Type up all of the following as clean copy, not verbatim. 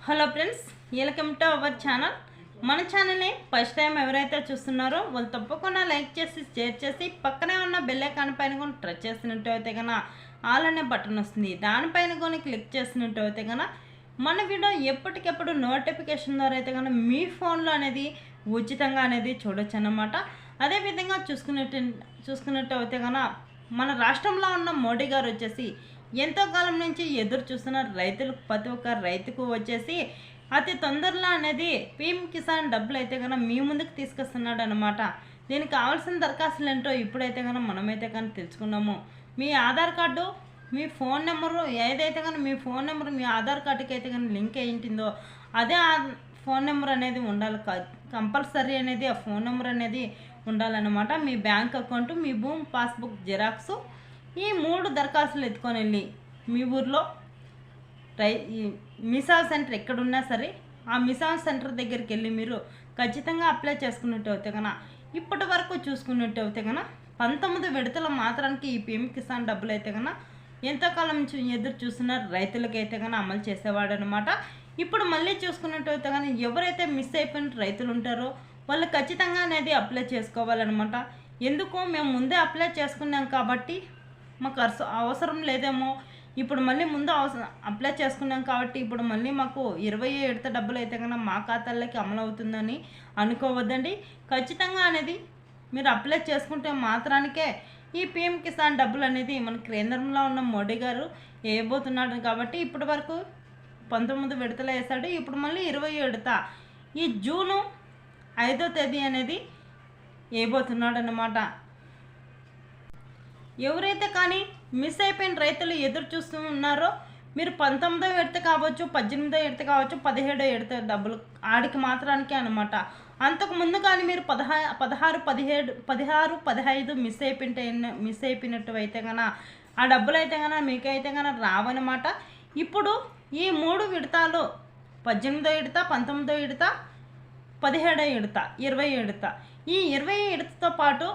Hello friends, welcome to our channel. మన ఛానల్ని first time ఎవరైతే చూస్తున్నారో వాళ్ళు తప్పకుండా లైక్ చేసి షేర్ చేసి పక్కనే ఉన్న బెల్ ఐకాన్ పైన కూడా టచ్ చేసినట్టు అయితే కనుక ఆల్ అనే బటన్ వస్తుంది. దానిపైన కూడా క్లిక్ చేసినట్టు అయితే కనుక మన వీడియో ఎప్పటికెప్పుడు నోటిఫికేషన్ ద్వారా అయితే కనుక మీ ఫోన్లో అనేది ఉచితంగా అనేది చూడొచ్చు అన్నమాట. అదేవిధంగా చూసుకున్నట్టు అయితే కనుక మన రాష్ట్రంలో ఉన్న మోడీ గారు వచ్చేసి ఎంతో కాలం నుంచి ఎదురు చూస్తున్న రైతులకు, ప్రతి ఒక్క రైతుకు వచ్చేసి అతి తొందరలో అనేది పీఎం కిసాన్ డబ్బులు అయితే కనుక మీ ముందుకు తీసుకొస్తున్నాడు అనమాట. దీనికి కావాల్సిన దరఖాస్తులు ఏంటో ఇప్పుడైతే కనుక మనమైతే కనుక తెలుసుకున్నాము. మీ ఆధార్ కార్డు, మీ ఫోన్ నెంబరు ఏదైతే కనుక మీ ఫోన్ నెంబరు మీ ఆధార్ కార్డుకి అయితే కనుక లింక్ అయ్యిందో అదే ఫోన్ నెంబర్ అనేది ఉండాలి. కంపల్సరీ అనేది ఆ ఫోన్ నెంబర్ అనేది ఉండాలన్నమాట. మీ బ్యాంక్ అకౌంట్, మీ భూమి పాస్బుక్ జిరాక్సు, ఈ 3 దరఖాస్తులు ఎత్తుకొని వెళ్ళి మీ ఊర్లో మిసాల్ సెంటర్ ఎక్కడున్నా సరే ఆ మిసాల్ సెంటర్ దగ్గరికి వెళ్ళి మీరు ఖచ్చితంగా అప్లై చేసుకున్నట్టు అయితే కనుక ఇప్పటి వరకు చూసుకున్నట్టు అయితే కనుక 19 విడతల మాత్రానికి ఈ పీఎం కిసాన్ డబ్బులు అయితే కనుక ఎంతో కాలం నుంచి ఎదురు చూస్తున్న రైతులకి అయితే కనుక అమలు చేసేవాడు అనమాట. ఇప్పుడు మళ్ళీ చూసుకున్నట్టు అయితే కనుక ఎవరైతే మిస్ అయిపోయిన రైతులు ఉంటారో వాళ్ళు ఖచ్చితంగా అనేది అప్లై చేసుకోవాలన్నమాట. ఎందుకు మేము ముందే అప్లై చేసుకున్నాం కాబట్టి మాకు అవసరం లేదేమో, ఇప్పుడు మళ్ళీ ముందు అప్లై చేసుకున్నాం కాబట్టి ఇప్పుడు మళ్ళీ మాకు 27 డబ్బులు అయితే కనుక మా ఖాతాల్లోకి అమలు అవుతుందని అనుకోవద్దండి. ఖచ్చితంగా అనేది మీరు అప్లై చేసుకుంటే మాత్రానికే ఈ పీఎం కిసాన్ డబ్బులు అనేది మన కేంద్రంలో ఉన్న మోడీ గారు వేయబోతున్నాడు. కాబట్టి ఇప్పటి వరకు 19 విడతలు వేశాడు. ఇప్పుడు మళ్ళీ 27 ఈ జూను 5వ తేదీ అనేది వేయబోతున్నాడు అన్నమాట. ఎవరైతే కానీ మిస్ అయిపోయిన రైతులు ఎదురు చూస్తూ ఉన్నారో మీరు 19వ విడత కావచ్చు, 18వ విడత కావచ్చు, 17వ విడత డబ్బులు ఆడికి మాత్రానికే అనమాట. అంతకుముందు కానీ మీరు 16, 17, 16, 15 మిస్ అయిపోయినట్టు అయితే కనుక ఆ డబ్బులు అయితే కనుక మీకైతే కనుక రావన్నమాట. ఇప్పుడు ఈ 3 విడతలు 18వ విడత, 19వ విడత, 17వ విడత, 20వ విడత, ఈ 20వ విడతతో పాటు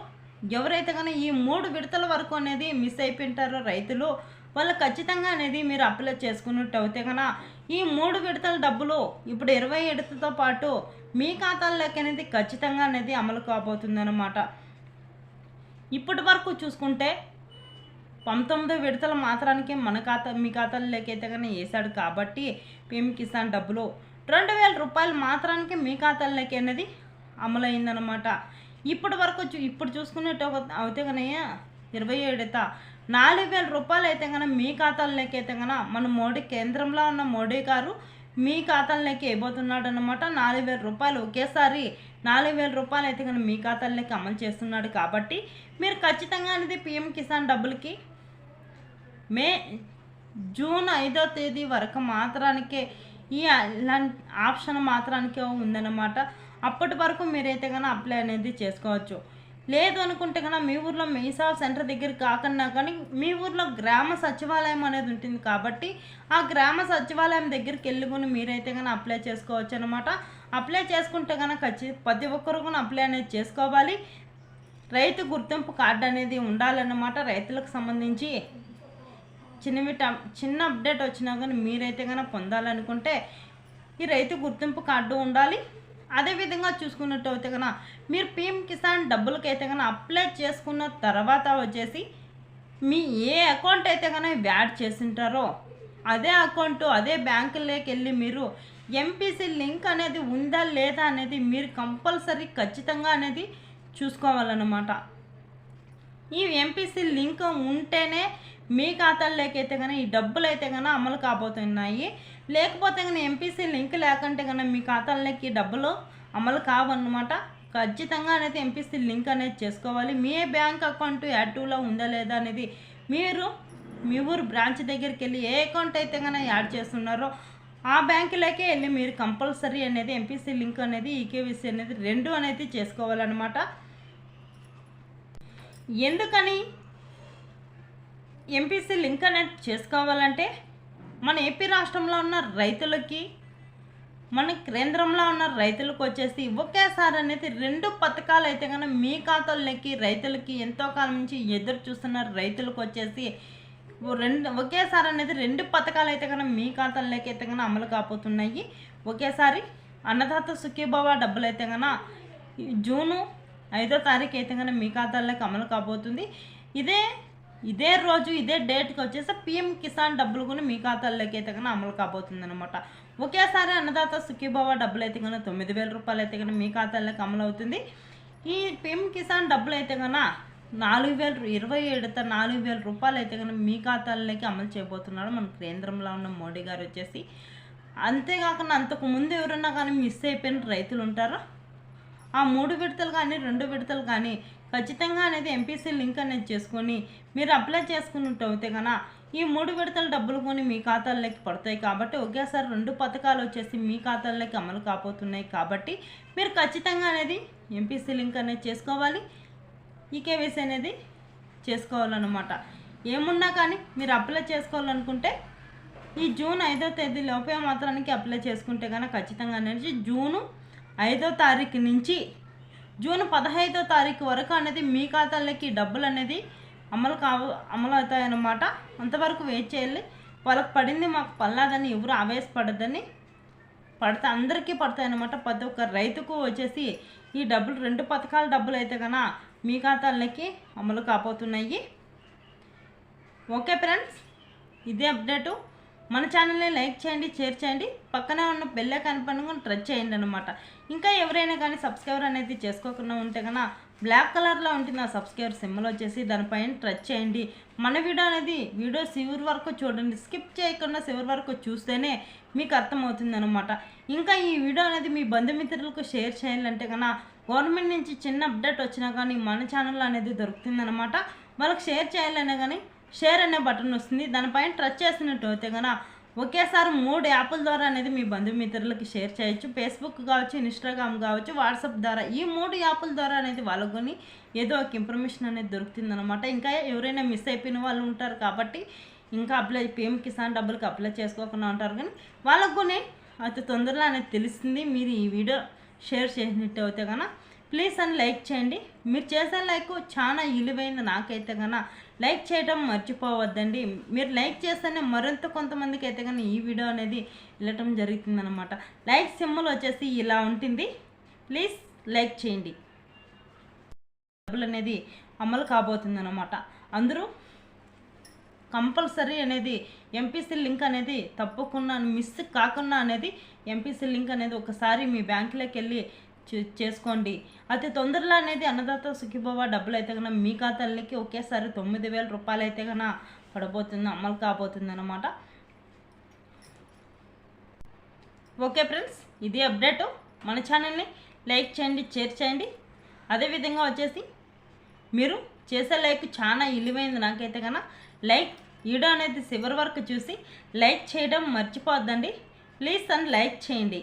ఎవరైతే కానీ ఈ 3 విడతల వరకు అనేది మిస్ అయిపోయింటారో రైతులు వాళ్ళు ఖచ్చితంగా అనేది మీరు అప్లై చేసుకున్నట్టు అయితే కనుక ఈ 3 విడతల డబ్బులు ఇప్పుడు 20 విడతతో పాటు మీ ఖాతాల్లోకి అనేది ఖచ్చితంగా అనేది అమలు కాబోతుందన్నమాట. ఇప్పటి వరకు చూసుకుంటే 19 విడతల మాత్రానికి మీ ఖాతాల్లోకి అయితే కనుక వేసాడు కాబట్టి పీఎం కిసాన్ డబ్బులు 2000 రూపాయలు మాత్రానికి మీ ఖాతాల్లోకి అనేది అమలైందనమాట. ఇప్పటి వరకు ఇప్పుడు చూసుకునేట్టు అయితే కనుక 27 4000 రూపాయలు అయితే కనుక మీ ఖాతాల్లోకి అయితే కనుక మన కేంద్రంలో ఉన్న మోడీ గారు మీ ఖాతాల్లోకి వేయబోతున్నాడు అనమాట. 4000 రూపాయలు ఒకేసారి 4000 రూపాయలు అయితే కనుక మీ ఖాతాల్లోకి అమలు చేస్తున్నాడు. కాబట్టి మీరు ఖచ్చితంగా అనేది పీఎం కిసాన్ డబ్బులకి జూన్ 5వ తేదీ వరకు మాత్రానికే ఈ ఆప్షన్ మాత్రానికే ఉందన్నమాట. అప్పటి వరకు మీరైతే కనుక అప్లై అనేది చేసుకోవచ్చు. లేదు అనుకుంటే కనుక మీ ఊర్లో మిసాల్ సెంటర్ దగ్గర కాకుండా కానీ మీ ఊర్లో గ్రామ సచివాలయం అనేది ఉంటుంది కాబట్టి ఆ గ్రామ సచివాలయం దగ్గరికి వెళ్ళుకొని మీరైతే కనుక అప్లై చేసుకోవచ్చు అనమాట. అప్లై చేసుకుంటే కనుక ప్రతి ఒక్కరు కూడా అప్లై అనేది చేసుకోవాలి. రైతు గుర్తింపు కార్డు అనేది ఉండాలన్నమాట. రైతులకు సంబంధించి చిన్న అప్డేట్ వచ్చినా కానీ మీరైతే కనుక పొందాలనుకుంటే ఈ రైతు గుర్తింపు కార్డు ఉండాలి. అదేవిధంగా చూసుకున్నట్టు అయితే కనుక మీరు పీఎం కిసాన్ డబ్బులకి అయితే కనుక అప్లై చేసుకున్న తర్వాత వచ్చేసి మీ ఏ అకౌంట్ అయితే కనుక యాడ్ చేసింటారో అదే అకౌంట్ అదే బ్యాంకులోకి వెళ్ళి మీరు ఎంపీసీ లింక్ అనేది ఉందా లేదా అనేది మీరు కంపల్సరీ ఖచ్చితంగా అనేది చూసుకోవాలన్నమాట. ఈ ఎంపీసీ లింక్ ఉంటేనే మీ ఖాతాల్లోకి అయితే కనుక ఈ డబ్బులు అయితే కనుక అమలు కాబోతున్నాయి. లేకపోతే కనుక ఎంపీసీ లింక్ లేకుంటే కనుక మీ ఖాతాల్లోకి డబ్బులు అమలు కావన్నమాట. ఖచ్చితంగా అనేది ఎంపీసీ లింక్ అనేది చేసుకోవాలి. మీ బ్యాంక్ అకౌంట్ యాక్టివ్లో ఉందా లేదా అనేది మీరు మీ ఊరు బ్రాంచ్ దగ్గరికి వెళ్ళి ఏ అకౌంట్ అయితే కనుక యాడ్ చేస్తున్నారో ఆ బ్యాంకులోకి వెళ్ళి మీరు కంపల్సరీ అనేది ఎంపీసీ లింక్ అనేది ఈకేవీసీ అనేది 2 అనేది చేసుకోవాలన్నమాట. ఎందుకని ఎంపీసీ లింక్ అనేది చేసుకోవాలంటే మన ఏపీ రాష్ట్రంలో ఉన్న రైతులకి మన కేంద్రంలో ఉన్న రైతులకు వచ్చేసి ఒకేసారి అనేది 2 పథకాలు అయితే కనుక మీ ఖాతాల్లోకి రైతులకి ఎంతో కాలం నుంచి ఎదురు చూస్తున్న రైతులకు వచ్చేసి ఒకేసారి అనేది 2 పథకాలు అయితే కనుక మీ ఖాతాల్లోకి అయితే కనుక అమలు కాబోతున్నాయి. ఒకేసారి అన్నదాత సుఖీభవ డబ్బులు అయితే కనుక జూన్ 5వ తారీఖు అయితే కనుక మీ ఖాతాల్లోకి అమలు కాబోతుంది. ఇదే రోజు ఇదే డేట్కి వచ్చేసి పిఎం కిసాన్ డబ్బులు కూడా మీ ఖాతాల్లోకి అయితే కనుక అమలు కాబోతుంది అనమాట. ఒకేసారి అన్నదాత సుఖీభవ డబ్బులు అయితే కనుక 9,000 రూపాయలు అయితే కనుక మీ ఖాతాల్లోకి అమలు అవుతుంది. ఈ పిఎం కిసాన్ డబ్బులు అయితే కనుక 4,000 రూపాయలు అయితే కనుక మీ ఖాతాల్లోకి అమలు చేయబోతున్నాడు మన కేంద్రంలో ఉన్న మోడీ గారు వచ్చేసి. అంతేకాకుండా అంతకుముందు ఎవరన్నా కానీ మిస్ అయిపోయిన రైతులు ఉంటారో ఆ 3 విడతలు కానీ 2 విడతలు కానీ ఖచ్చితంగా అనేది ఎంపీసీ లింక్ అనేది చేసుకొని మీరు అప్లై చేసుకున్నట్టు అయితే కనుక ఈ 3 విడతల డబ్బులు కొని మీ ఖాతాల్లోకి పడతాయి. కాబట్టి ఒకేసారి 2 పథకాలు వచ్చేసి మీ ఖాతాల్లోకి అమలు కాబోతున్నాయి. కాబట్టి మీరు ఖచ్చితంగా అనేది ఎంపీసీ లింక్ అనేది చేసుకోవాలి, ఈకేవైసీ అనేది చేసుకోవాలన్నమాట. ఏమున్నా కానీ మీరు అప్లై చేసుకోవాలనుకుంటే ఈ జూన్ 5వ తేదీ లోపే మాత్రానికి అప్లై చేసుకుంటే కనుక ఖచ్చితంగా అనేది జూన్ 5వ తారీఖు నుంచి జూన్ 15వ తారీఖు వరకు అనేది మీ ఖాతాల్లోకి డబ్బులు అనేది అమలు అవుతాయన్నమాట. అంతవరకు వెయిట్ చేయాలి. వాళ్ళకి పడింది మాకు పడలేదని ఎవరు ఆవేశపడద్దని, అందరికీ పడతాయన్నమాట. ప్రతి ఒక్క రైతుకు వచ్చేసి ఈ డబ్బులు 2 పథకాల డబ్బులు అయితే కనుక మీ ఖాతాల్లోకి అమలు కాబోతున్నాయి. ఓకే ఫ్రెండ్స్, ఇదే అప్డేటు. మన ఛానల్ని లైక్ చేయండి, షేర్ చేయండి, పక్కనే ఉన్న బెల్ ఐకాన్ పైన టచ్ చేయండి అనమాట. ఇంకా ఎవరైనా కానీ సబ్స్క్రైబర్ అనేది చేసుకోకుండా ఉంటే కన్నా బ్లాక్ కలర్లో ఉంటుంది ఆ సబ్స్క్రైబర్ సింబల్ వచ్చేసి, దానిపైన టచ్ చేయండి. మన వీడియో చివరి వరకు చూడండి, స్కిప్ చేయకుండా చివరి వరకు చూస్తేనే మీకు అర్థమవుతుంది అనమాట. ఇంకా ఈ వీడియో అనేది మీ బంధుమిత్రులకు షేర్ చేయాలంటే కన్నా గవర్నమెంట్ నుంచి చిన్న అప్డేట్ వచ్చినా కానీ మన ఛానల్ అనేది దొరుకుతుంది అనమాట. వాళ్ళకి షేర్ చేయాలనే కానీ షేర్ అనే బటన్ వస్తుంది, దానిపైన టచ్ చేసినట్టు అయితే కనుక ఒకేసారి 3 యాప్ల ద్వారా అనేది మీ బంధుమిత్రులకి షేర్ చేయొచ్చు. ఫేస్బుక్ కావచ్చు, ఇన్స్టాగ్రామ్ కావచ్చు, వాట్సాప్ ద్వారా ఈ 3 యాప్ల ద్వారా అనేది వాళ్ళకు కొని ఏదో ఒక ఇన్ఫర్మేషన్ అనేది దొరుకుతుంది అనమాట. ఇంకా ఎవరైనా మిస్ అయిపోయిన వాళ్ళు ఉంటారు కాబట్టి ఇంకా పిఎం కిసాన్ డబ్బులకి అప్లై చేసుకోకుండా ఉంటారు, కానీ వాళ్ళకు కొని అతి తొందరలో అనేది తెలుస్తుంది. మీరు ఈ వీడియో షేర్ చేసినట్టు అయితే కనుక ప్లీజ్ అని లైక్ చేయండి. మీరు చేసే లైక్ చాలా విలువైంది నాకైతే కనుక లైక్ చేయడం మర్చిపోవద్దండి. మీరు లైక్ చేస్తేనే మరింత కొంతమందికి అయితే కానీ ఈ వీడియో అనేది వెళ్ళటం జరుగుతుందన్నమాట. లైక్ సింబల్ వచ్చేసి ఇలా ఉంటుంది, ప్లీజ్ లైక్ చేయండి. డబ్బులు అనేది అమలు కాబోతుందన్నమాట. అందరూ కంపల్సరీ అనేది ఎంపీసీ లింక్ అనేది తప్పకుండా మిస్ కాకుండా అనేది ఎంపీసీ లింక్ అనేది ఒకసారి మీ బ్యాంకులోకి వెళ్ళి చేసుకోండి. అతి తొందరలో అనేది అన్నదాత సుఖీభవ డబ్బులు అయితే కనుక మీ ఖాతాలకి ఒకేసారి 9,000 రూపాయలు అయితే కనుక పడబోతుంది, అమలు కాబోతుంది అన్నమాట. ఓకే ఫ్రెండ్స్, ఇది అప్డేటు. మన ఛానల్ని లైక్ చేయండి, షేర్ చేయండి. అదేవిధంగా వచ్చేసి మీరు చేసే లైక్ చాలా విలువైంది నాకైతే కనుక లైక్ వీడియో అనేది చివరి వరకు చూసి లైక్ చేయడం మర్చిపోద్దండి. ప్లీజ్ అని లైక్ చేయండి.